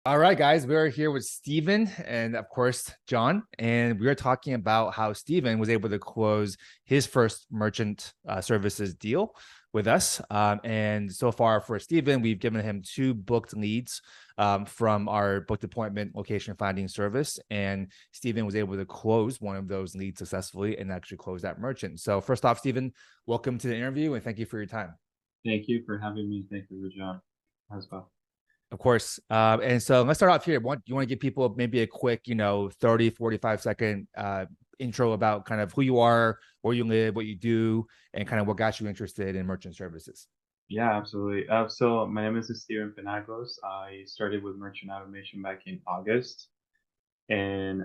All right, guys, we're here with Steven and, of course, John. And we are talking about how Steven was able to close his first merchant services deal with us. And so far for Steven, we've given him two booked leads from our booked appointment location finding service. And Steven was able to close one of those leads successfully and actually close that merchant. So, first off, Steven, welcome to the interview and thank you for your time. Thank you for having me. Thank you, John, as well. Of course. And so let's start off here. You want to give people maybe a quick, 30, 45-second intro about kind of who you are, where you live, what you do, and kind of what got you interested in merchant services. Yeah, absolutely. So my name is Steven Penagos. I started with merchant automation back in August, and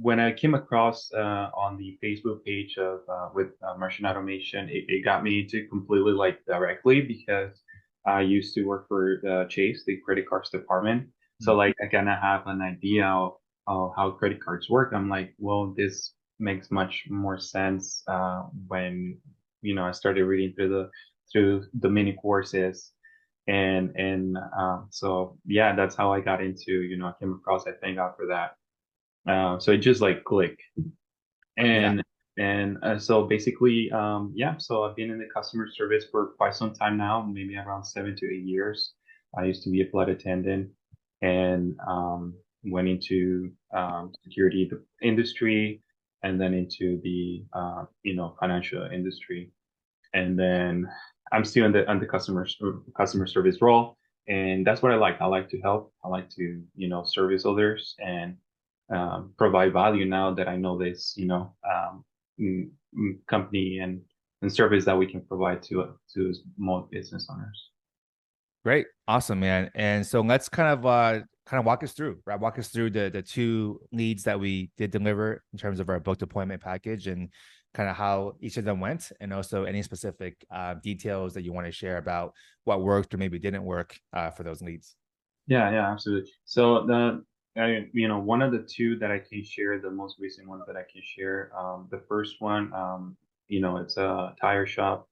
when I came across on the Facebook page of with merchant automation, it got me into completely like directly because I used to work for Chase, the credit cards department. So Mm. like I kind of have an idea of how credit cards work. I'm like, well, this makes much more sense when I started reading through the mini courses and so yeah, that's how I got into, I came across, I think, after that. So it just like clicked. Yeah. And so basically, yeah, so I've been in the customer service for quite some time now, maybe around 7 to 8 years. I used to be a flight attendant and went into security industry and then into the financial industry. And then I'm still in the customer service role, and that's what I like. I like to help. I like to service others and provide value now that I know this company and service that we can provide to small business owners. Great. Awesome, man. And so let's kind of walk us through, right? Walk us through the two leads that we did deliver in terms of our booked appointment package and kind of how each of them went, and also any specific details that you want to share about what worked or maybe didn't work for those leads. Yeah, yeah, absolutely. So one of the two that I can share, the most recent one that I can share, the first one, it's a tire shop.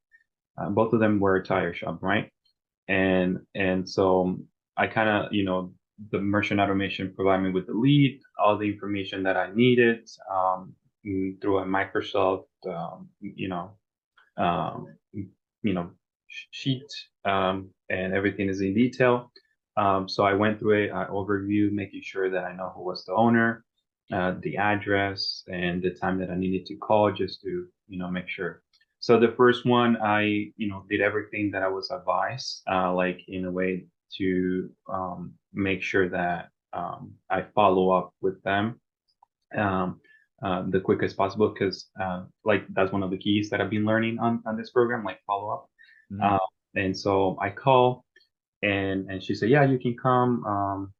Both of them were a tire shop, right? And so I kind of, the merchant automation provided me with the lead, all the information that I needed, through a Microsoft, um, sheet, and everything is in detail. So I went through it, I overview, making sure that I know who was the owner, the address, and the time that I needed to call just to, make sure. So the first one, I, did everything that I was advised, like in a way to make sure that I follow up with them. Um, the quickest possible because like that's one of the keys that I've been learning on this program, like follow up. Mhm. Uh, and so I call and she said, yeah, you can come.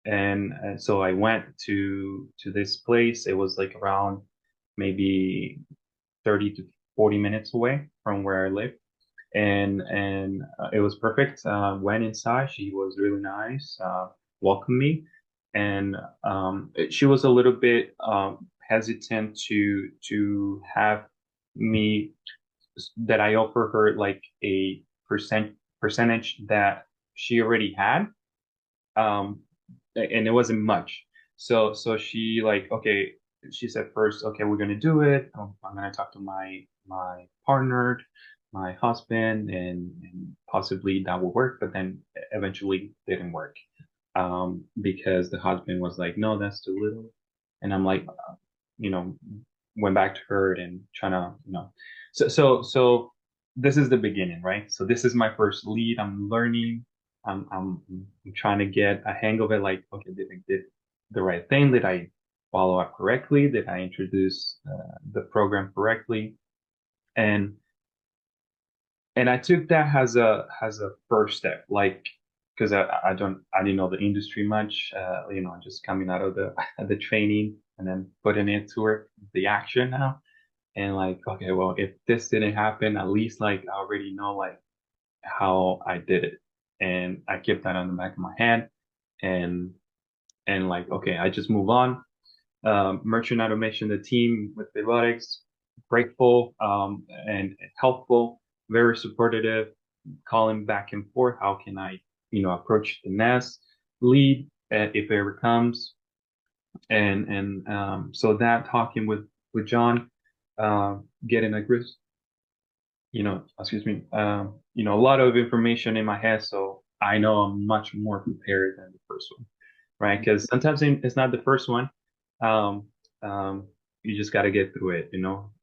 And so I went to this place. It was like around maybe 30 to 40 minutes away from where I live. And it was perfect. Went inside. She was really nice. Welcomed me, and she was a little bit hesitant to have me that I offer her like a percentage that she already had, um, and it wasn't much. So she like, okay, she said first, okay, we're gonna do it. I'm gonna talk to my partner, my husband, and possibly that will work. But then eventually didn't work, because the husband was like, no, that's too little, and I'm like, you know, went back to her and trying to, so this is the beginning, right? So this is my first lead. I'm learning. I'm trying to get a hang of it. Like, okay, did the right thing? Did I follow up correctly? Did I introduce the program correctly? And and I took that as a first step, like because I didn't know the industry much, just coming out of the the training and then putting it to work, the action now, and like, okay, well, if this didn't happen, at least like I already know like how I did it, and I kept that on the back of my hand, and and like, okay, I just move on. Merchant automation, the team with robotics, grateful, and helpful, very supportive, calling back and forth. How can I? approach the nest lead if it ever comes. And so that talking with John, getting a grip, excuse me, a lot of information in my head, so I know I'm much more prepared than the first one, right? Because sometimes it's not the first one. Um, you just got to get through it,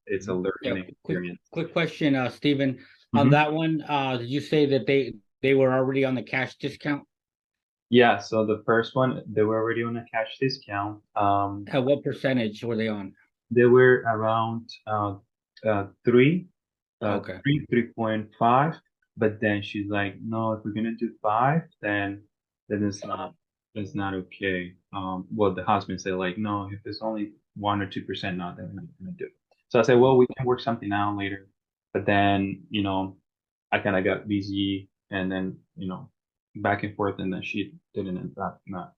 It's a Yeah, learning experience. quick question, Stephen. On Hmm. that one, did you say that they were already on the cash discount? Yeah, so the first one, they were already on a cash discount. At what percentage were they on? They were around three, Okay. 3.5. But then she's like, no, if we're gonna do five, then it's not okay. Well, the husband said like, no, if it's only 1 or 2% not, then we're not gonna do it. So I said, well, we can work something out later. But then, I kind of got busy, and then, back and forth, and then she didn't end up not,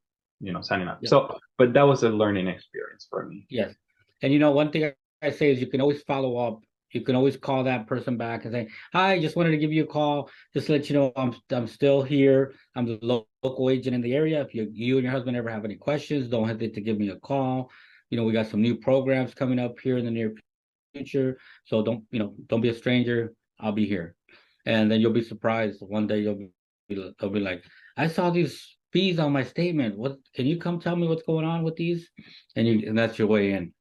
signing up. Yeah. So, but that was a learning experience for me. Yes. And one thing I say is you can always follow up. You can always call that person back and say, "Hi, just wanted to give you a call, just to let you know I'm still here. I'm the local agent in the area. If you and your husband ever have any questions, don't hesitate to give me a call. We got some new programs coming up here in the near future, so don't be a stranger. I'll be here." And then you'll be surprised one day they'll be like, "I saw these fees on my statement. What can you come tell me what's going on with these?" And that's your way in.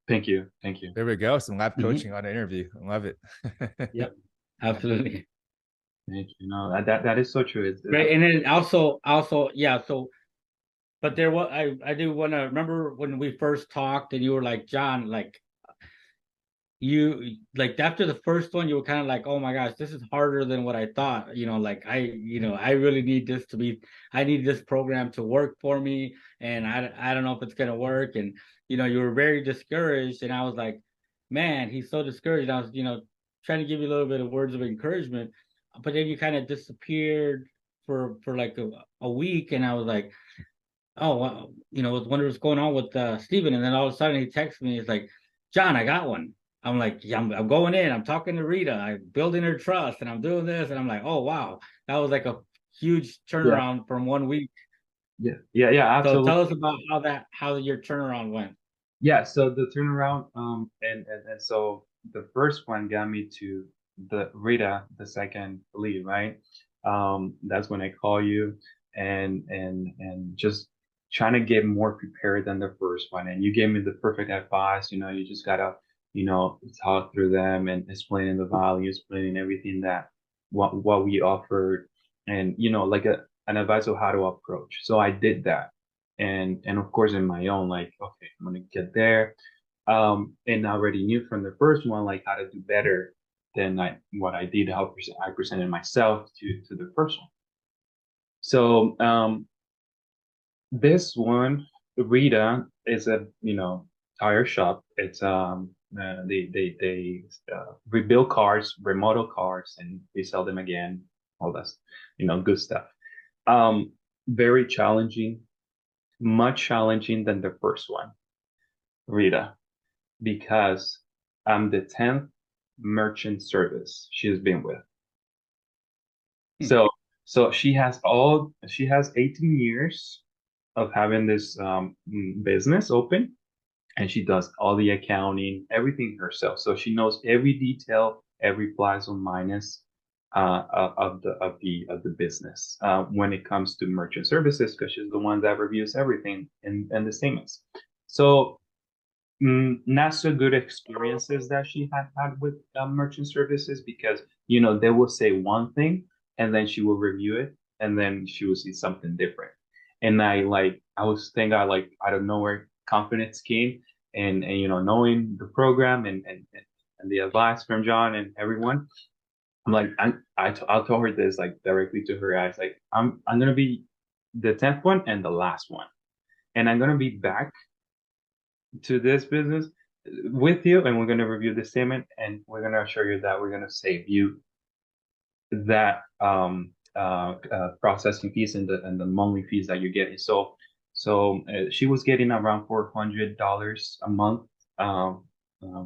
Thank you. Thank you. There we go. Some live Hmm. coaching on an interview. I love it. Yep, absolutely. Thank you. No, that is so true. Great. And then also, yeah. So, but there was I do want to remember when we first talked, and you were like, John, like you like after the first one, you were kind of like, oh my gosh, this is harder than what I thought. Like I really need I need this program to work for me, and I don't know if it's gonna work. And you were very discouraged, and I was like, man, he's so discouraged. I was trying to give you a little bit of words of encouragement, but then you kind of disappeared for like a week, and I was like, oh, wow, I was wondering what's going on with Steven. And then all of a sudden he texts me. He's like, John, I got one. I'm like, yeah, I'm going in. I'm talking to Rita. I'm building her trust, and I'm doing this. And I'm like, oh, wow. That was like a huge Yeah, turnaround from 1 week. yeah, yeah, yeah, So absolutely. tell us about how your turnaround went. Yeah, so the turnaround, and so the first one got me to the Rita, the second lead, right? That's when I call you, and just trying to get more prepared than the first one. And you gave me the perfect advice. You just gotta, talk through them and explaining the value, explaining everything that what we offered, and like an advice of how to approach. So I did that, and of course in my own, like, okay, I'm gonna get there, and I already knew from the first one like how to do better than what I did, how I presented myself to the first one. So this one, Rita, is a tire shop. It's they rebuild cars, remodel cars, and resell them again, all that good stuff. um Very challenging, much challenging than the first one, Rita, because I'm the 10th merchant service she's been with. Hmm. So she has 18 years of having this business open, and she does all the accounting, everything herself. So she knows every detail, every plus or minus of the business when it comes to merchant services, because she's the one that reviews everything in the statements. So not so good experiences that she had with merchant services, because they will say one thing, and then she will review it, and then she will see something different. And I was thinking, like, out of nowhere confidence came, and knowing the program, and the advice from John and everyone. I'm like, I told her this like directly to her eyes, like, I'm gonna be the 10th one and the last one, and I'm gonna be back to this business with you, and we're going to review the statement, and we're going to assure you that we're going to save you that processing fees and the monthly fees that you're getting. So she was getting around $400 a month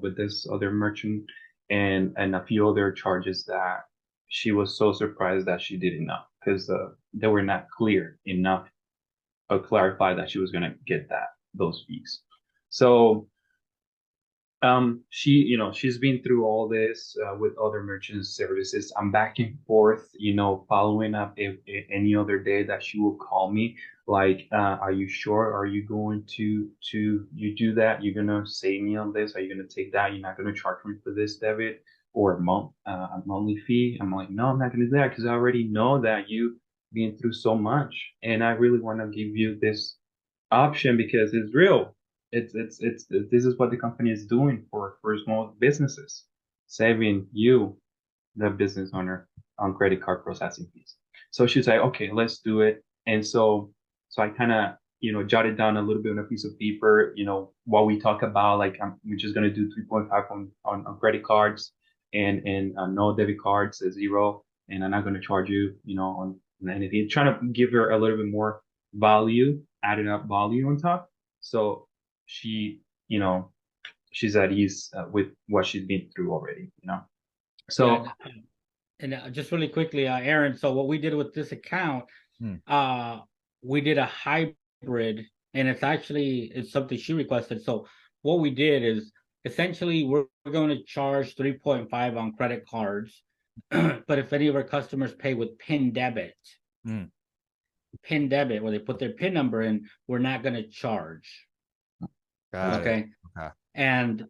with this other merchant, and a few other charges that she was so surprised that she didn't know because they were not clear enough or clarify that she was gonna get those fees. So she, she's been through all this with other merchant services. I'm back and forth, following up if any other day that she will call me, like, are you sure? Are you going to you do that? You're gonna save me on this? Are you gonna take that? You're not gonna charge me for this debit or a monthly fee? I'm like, no, I'm not gonna do that because I already know that you've been through so much, and I really want to give you this option because it's real. It's this is what the company is doing for small businesses, saving you, the business owner, on credit card processing fees. So she's like, okay, let's do it. And so I kind of, jotted down a little bit on a piece of paper, what we talk about, like we're just gonna do 3.5 on credit cards and no debit cards, 0, and I'm not gonna charge you, on anything. Trying to give her a little bit more value, added up value on top. So she, she's at ease with what she's been through already. Yeah, So and just really quickly, Aaron. So what we did with this account, Hmm. we did a hybrid, and it's something she requested. So what we did is essentially we're going to charge 3.5 on credit cards, but if any of our customers pay with Hmm. PIN debit, where they put their PIN number in, we're not going to charge. Got it. Okay. Okay. And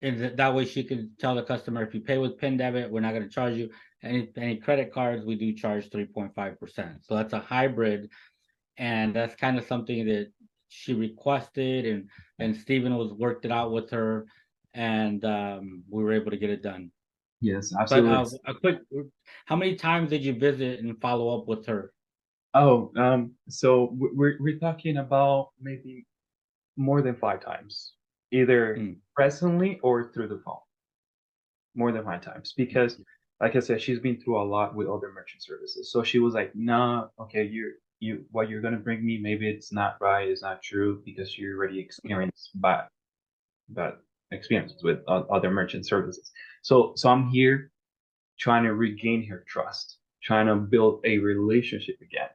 that way she can tell the customer, if you pay with PIN debit, we're not going to charge you. Any credit cards, we do charge 3.5%. So that's a hybrid, and that's kind of something that she requested, and Stephen was worked it out with her, and we were able to get it done. yes, But absolutely. a quick, how many times did you visit and follow up with her? Oh, so we're talking about maybe more than 5 times, either Mm. presently or through the phone. More than 5 times because, like I said, she's been through a lot with other merchant services. So she was like, "Nah, okay, what you're gonna bring me, maybe it's not right, it's not true because you already experienced bad experiences with other merchant services." So I'm here trying to regain her trust, trying to build a relationship again,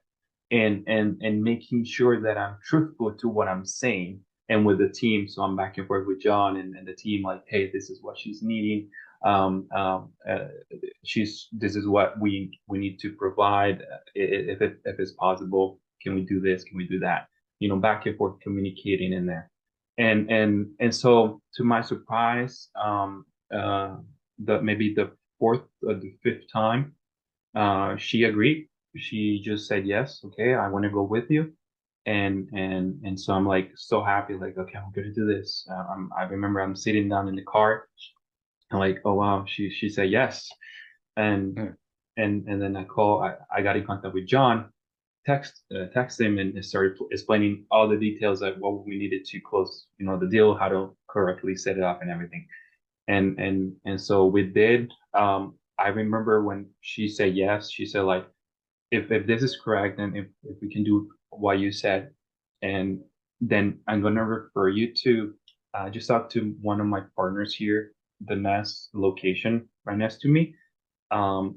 and making sure that I'm truthful to what I'm saying and with the team. So I'm back and forth with John and the team, like, hey, this is what she's needing. Um, um, uh, this is what we need to provide. If it's possible, can we do this? Can we do that? Back and forth communicating in there. And so to my surprise, maybe the fourth or the fifth time, she agreed. She just said yes. Okay, I want to go with you. And so I'm like so happy. Like, okay, I'm gonna do this. I remember I'm sitting down in the car. I'm like, oh wow, she said yes. And Mm. and then I got in contact with John, text him and started explaining all the details of what we needed to close, the deal, how to correctly set it up and everything. And so we did. I remember when she said yes, she said like, if this is correct and if we can do what you said, and then I'm gonna refer you to just talk to one of my partners here, the next location right next to me.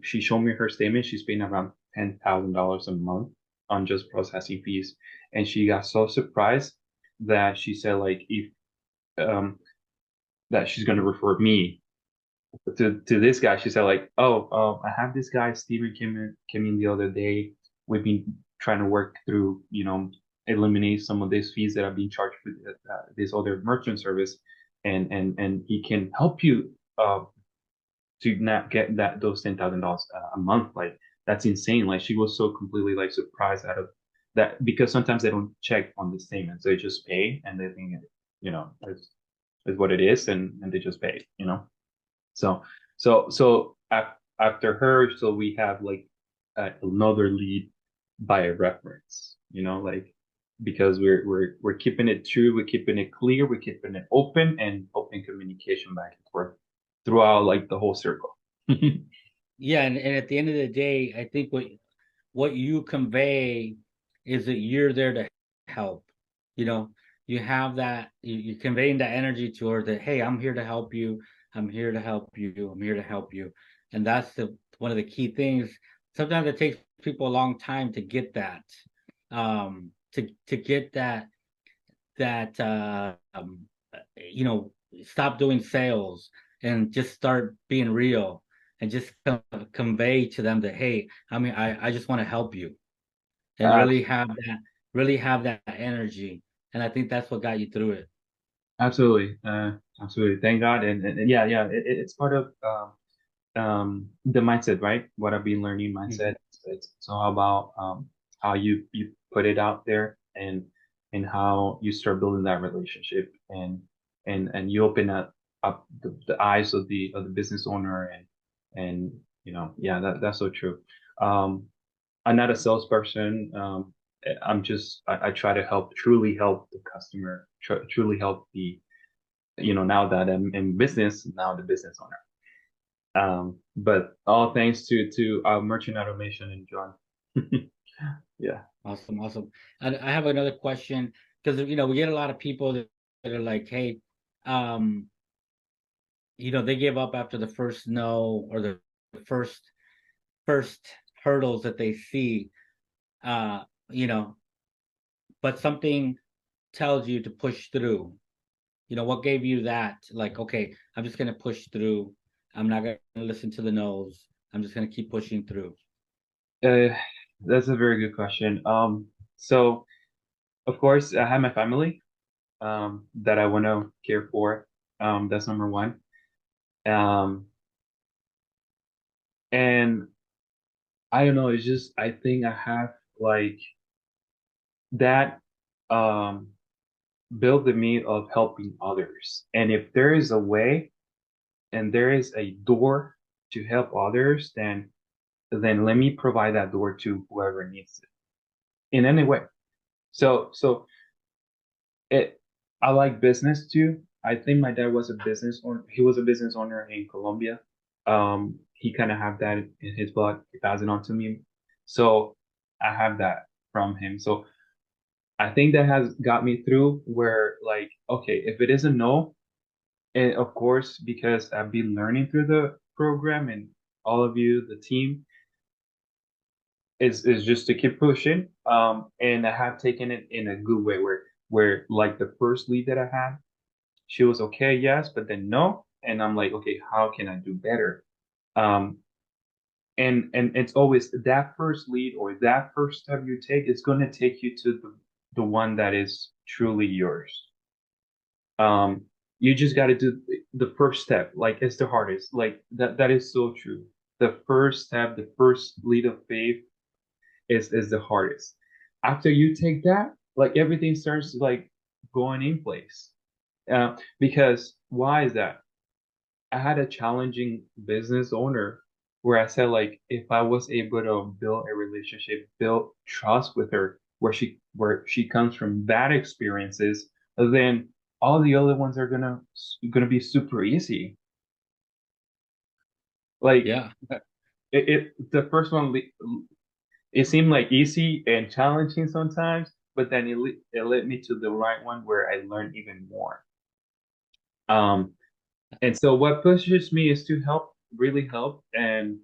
She showed me her statement. She's paying around $10,000 a month on just processing fees, and she got so surprised that she said like if um that she's gonna refer me to this guy. She said like, oh, I have this guy Steven came in the other day. We've been trying to work through, eliminate some of these fees that are being charged for this other merchant service, and he can help you to not get those $10,000 a month. Like that's insane. Like she was so completely like surprised out of that because sometimes they don't check on the statements. They just pay and they think, is what it is, and they just pay. So after her, so we have like another lead by a reference, like because we're keeping it true, we're keeping it clear, we're keeping it open and open communication back and forth throughout like the whole circle. Yeah, and at the end of the day, I think what you convey is that you're there to help. You know, you have that, you're conveying that energy to her that, hey, I'm here to help you. I'm here to help you. I'm here to help you. And that's the one of the key things. Sometimes it takes people a long time to get that, to get that you know, stop doing sales and just start being real and just convey to them that, hey, I mean, I just want to help you, and Uh, really have that energy. And I think that's what got you through it. Absolutely. Absolutely. Thank God. And yeah, yeah, it's part of the mindset, right? What I've been learning mindset. Mhm. It's all about how you put it out there and how you start building that relationship and you open up the eyes of the business owner and you know, yeah, that's so true. Um, I'm not a salesperson. I try to truly help the customer, truly help the, you know, now that I'm in business, now the business owner. But all thanks to our merchant automation and John. Yeah. Awesome, awesome. And I have another question, because you know, we get a lot of people that are like, hey, um, you know, they give up after the first no, or the first first hurdles that they see, uh, you know, but something tells you to push through. You know, what gave you that? Like, okay, I'm just gonna push through. I'm not gonna listen to the no's. I'm just gonna keep pushing through. Uh, that's a very good question. So of course I have my family that I want to care for. That's number one. Um, and I don't know, it's just I think I have like that um build in me of helping others. And if there is a way and there is a door to help others, then let me provide that door to whoever needs it in any way. So it I like business too. I think my dad was a business owner. He was a business owner in Colombia. He kind of have that in his blood. He passed it on to me. So I have that from him. So I think that has got me through where like, okay, if it is a no, and of course, because I've been learning through the program and all of you, the team, is just to keep pushing. And I have taken it in a good way where like the first lead that I had, she was okay, yes, but then no. And I'm like, okay, how can I do better? Um, and it's always that first lead or that first step you take is going to take you to the one that is truly yours. Um, you just got to do the first step. Like it's the hardest. Like that is so true. The first step, the first lead of faith is the hardest. After you take that, like everything starts like going in place. Because why is that? I had a challenging business owner where I said like if I was able to build a relationship, build trust with her, where she comes from bad experiences, then all the other ones are gonna be super easy. Like Yeah, the first one it seemed like easy and challenging sometimes, but then it led me to the right one where I learned even more. Um, and so what pushes me is to help, really help and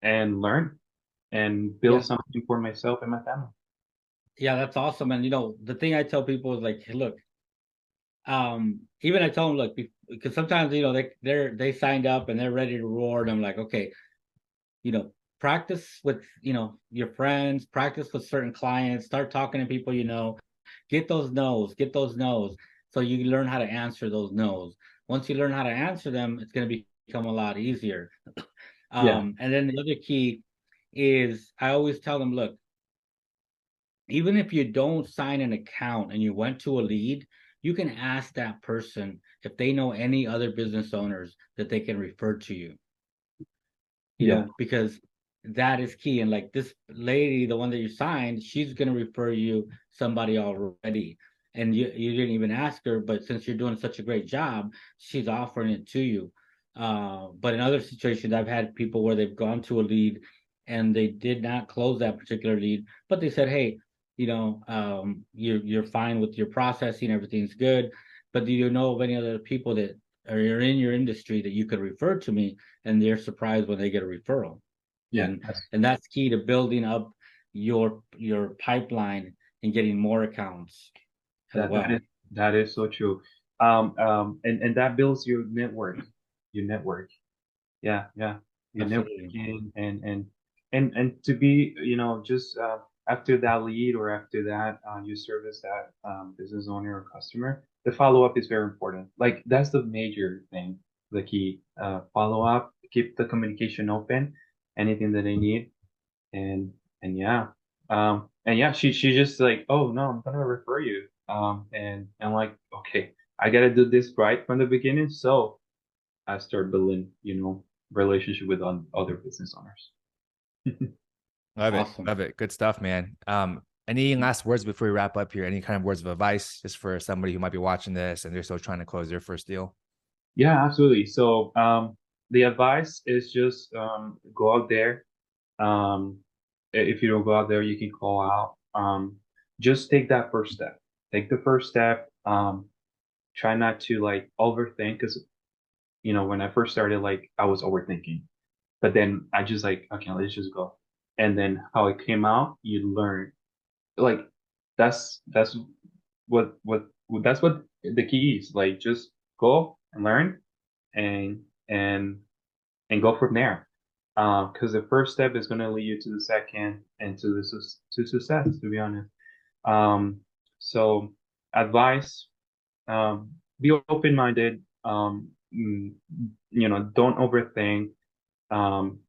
learn and build yeah, something for myself and my family. yeah. That's awesome. And you know, the thing I tell people is like, hey, look, even I tell them, look, because sometimes you know they signed up and they're ready to roar, and I'm like, okay, you know, practice with, you know, your friends, practice with certain clients, start talking to people, you know, get those no's, so you learn how to answer those no's. Once you learn how to answer them, it's going to become a lot easier. Yeah, And then the other key is I always tell them, look, even if you don't sign an account and you went to a lead, you can ask that person if they know any other business owners that they can refer to you, you yeah, know, because that is key. And like this lady, the one that you signed, she's going to refer you somebody already. And you didn't even ask her, but since you're doing such a great job, she's offering it to you. But in other situations, I've had people where they've gone to a lead and they did not close that particular lead, but they said, hey, you know, you're fine with your processing, everything's good. But do you know of any other people that are in your industry that you could refer to me? And they're surprised when they get a referral. Yeah, And that's key to building up your pipeline and getting more accounts as that well. that is so true. And that builds your network, your network. Yeah, yeah, your Absolutely. networking and to be, just after that lead or after that you service that business owner or customer, the follow up is very important. Like that's the major thing, the key. Follow up, keep the communication open, anything that they need, and and yeah, and yeah, she just like, oh no, I'm gonna refer you, and I'm like, okay, I gotta do this right from the beginning, so I start building, relationship with other business owners. Love it. Awesome. Love it. Good stuff, man. Any last words before we wrap up here? Any kind of words of advice just for somebody who might be watching this and they're still trying to close their first deal? Yeah, absolutely. So, the advice is just go out there. Um, if you don't go out there, you can call out. Just take that first step. Take the first step. Try not to like overthink because when I first started, like I was overthinking, but then I just like, okay, let's just go. And then how it came out, you learn. Like that's what that's what the key is. Like just go and learn and and and go from there. Because the first step is going to lead you to the second and to success, to be honest. So advice, be open-minded. Don't overthink. Um,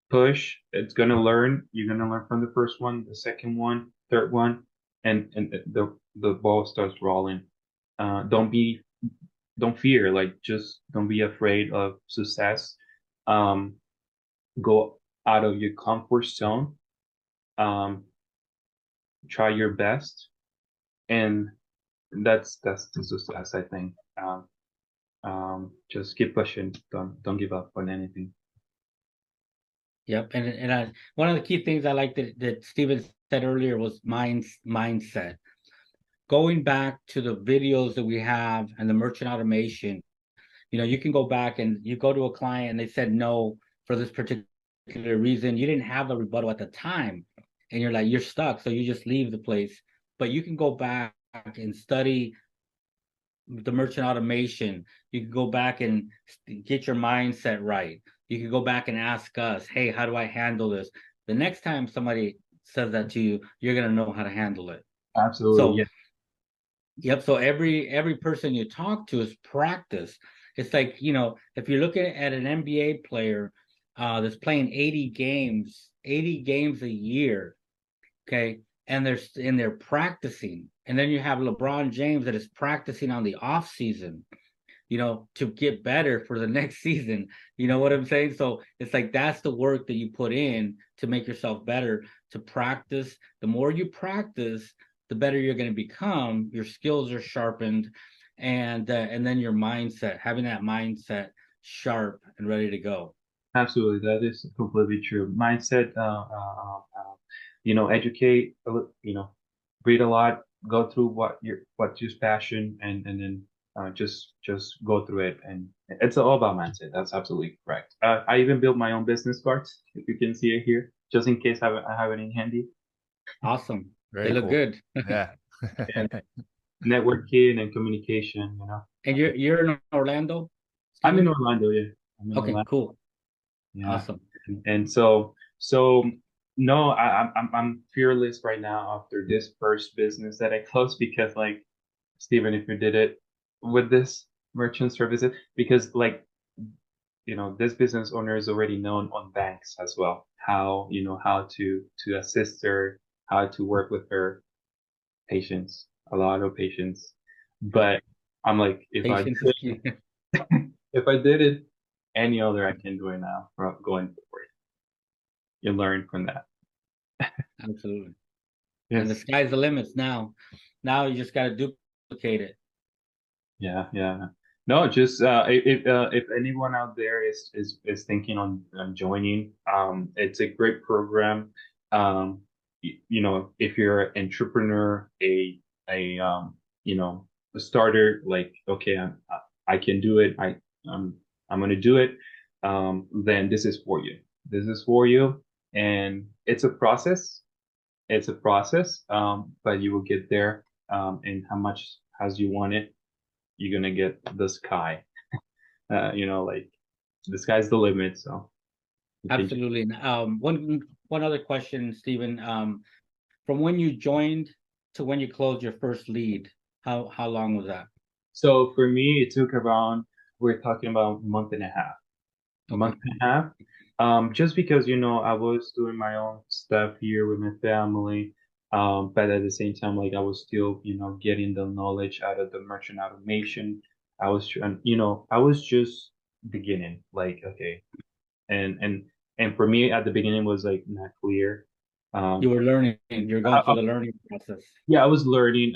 push. It's gonna learn. You're gonna learn from the first one, the second one, third one, and the ball starts rolling. Don't be don't fear. Like just don't be afraid of success. Um, go out of your comfort zone. Um, try your best, and that's the success, I think. Just keep pushing. Don't give up on anything. Yep. And one of the key things I like that Steven said earlier was mindset. Going back to the videos that we have and the merchant automation, you can go back and you go to a client and they said no for this particular reason. You didn't have a rebuttal at the time, and you're stuck, so you just leave the place. But you can go back and study the merchant automation. You can go back and get your mindset right. You can go back and ask us, hey, how do I handle this? The next time somebody says that to you, you're gonna know how to handle it. Absolutely, So yeah. yep. So every person you talk to is practice. It's like, if you're looking at an NBA player that's playing 80 games a year, okay, and they're practicing, and then you have LeBron James that is practicing on the off season, to get better for the next season. You know what I'm saying? So it's like that's the work that you put in to make yourself better, to practice. The more you practice, the better you're going to become. Your skills are sharpened, and then your mindset, having that mindset sharp and ready to go. Absolutely, that is completely true. Mindset, educate, read a lot, go through what's your passion, and then just go through it, and it's all about mindset. That's absolutely correct. I even built my own business cards, if you can see it here, just in case I have it in handy. Awesome. They Very look cool. good. Yeah. And networking and communication. And you're in Orlando, I'm in Steven? Orlando, yeah. I'm in Okay, Orlando. cool. Yeah. Awesome. And so no, I'm fearless right now after this first business that I closed because like Steven, if you did it with this merchant services, because like this business owner is already known on banks as well, how to assist her, how to work with her patients, a lot of patients. But I'm like, Patience is key. if I did it any other, I can do it now going forward. You learn from that. Absolutely. And the Yes. sky's the limits now. Now you just got to duplicate it. Yeah, yeah. No, just if anyone out there is thinking on joining, it's a great program. If you're an entrepreneur, a a starter, like okay, I can do it. I'm gonna do it. Then this is for you. this is for you. And it's a process. It's a process. But you will get there. And how much as you want it, you're gonna get the sky. Like the sky's the limit. So you can just. Absolutely. One other question, Stephen. From when you joined to when you closed your first lead, how long was that? So for me, it took around, we're talking about a month and a half. A Okay. month and a half. Just because, I was doing my own stuff here with my family. But at the same time, like I was still, getting the knowledge out of the merchant automation. I was trying, I was just beginning, like, okay. And for me at the beginning was like not clear. You Um, were learning. You're I, going through I, the learning process. yeah, I was learning,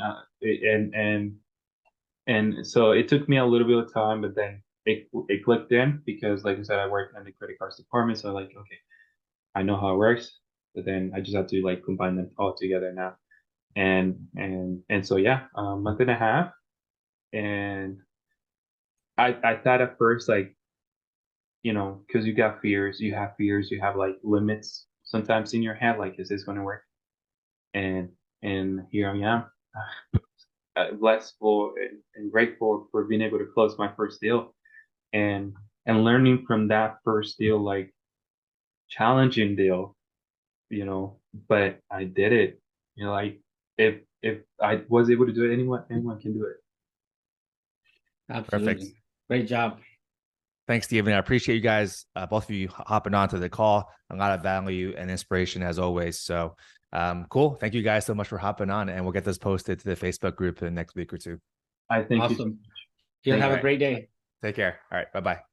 and so it took me a little bit of time, but then it clicked in because, like I said, I work in the credit cards department. So like, okay, I know how it works, but then I just have to like combine them all together now. And so yeah, a month and a half. And I thought at first, like, because you have fears, you have like limits sometimes in your head, like, is this going to work? And and here I am, blessed for and grateful for being able to close my first deal. And learning from that first deal, like challenging deal, but I did it. Like if I was able to do it, anyone can do it. Perfect. Absolutely. Great job. Thanks, Steven. I appreciate you guys, both of you hopping on to the call. A lot of value and inspiration as always. So cool. Thank you guys so much for hopping on, and we'll get this posted to the Facebook group in the next week or two. I thank you so Awesome. much. You Thank have you. a great day. Take care. All right. Bye-bye.